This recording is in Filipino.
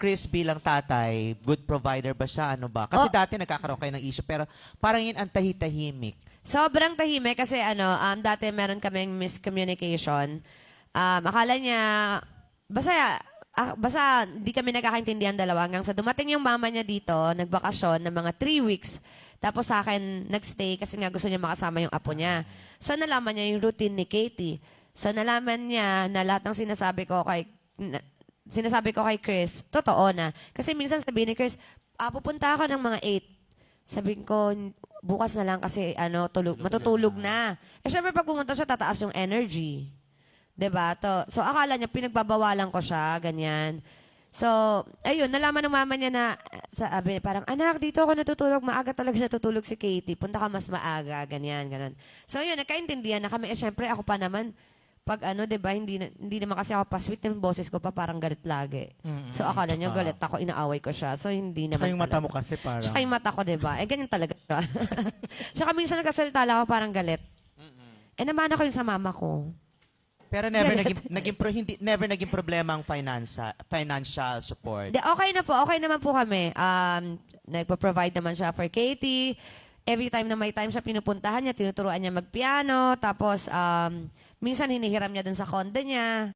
Chris bilang tatay, good provider ba siya? Ano ba? Kasi dati nagkakaroon kayo ng issue, pero parang yun ang tahitahimik. Sobrang tahimik kasi dati meron kaming miscommunication. Akala niya, basta di kami nagkakaintindihan dalawa hanggang sa dumating yung mama niya dito, nagbakasyon ng mga 3 weeks. Tapos sa akin, nagstay kasi nga gusto niya makasama yung apo niya. So nalaman niya yung routine ni Katie. So nalaman niya na lahat ng sinasabi ko kay Chris, totoo na. Kasi minsan sabihin ni Chris, pupunta ako ng mga 8. Sabihin ko, bukas na lang kasi matutulog na. Eh syempre pag pumunta siya, tataas yung energy. 'Di ba? So akala niya pinagbabawalan ko siya, ganyan. So, ayun, nalaman ng mama niya na, sabi, parang, anak, dito ako natutulog. Maaga talaga natutulog si Katie. Punta ka mas maaga, ganyan, ganun. So, yun, nagkaintindihan na kami. Eh, syempre, ako pa naman, pag di ba, hindi naman kasi ako pa-sweet ng boses ko pa, parang galit lagi. So, akala niya, galit ako, inaaway ko siya. So, hindi naman Tsaka yung mata mo kasi parang... Tsaka yung mata ko, di ba? Eh, ganyan talaga siya. Tsaka minsan nagkasalita lang ako, parang galit. Eh, naman ako yung sa mama ko. Pero never naging problema ang financial support. Okay na po. Okay naman po kami. Nagpo-provide naman siya for Katie. Every time na may time siya pinupuntahan niya, tinuturuan niya magpiano. Tapos, minsan hinihiram niya dun sa condo niya.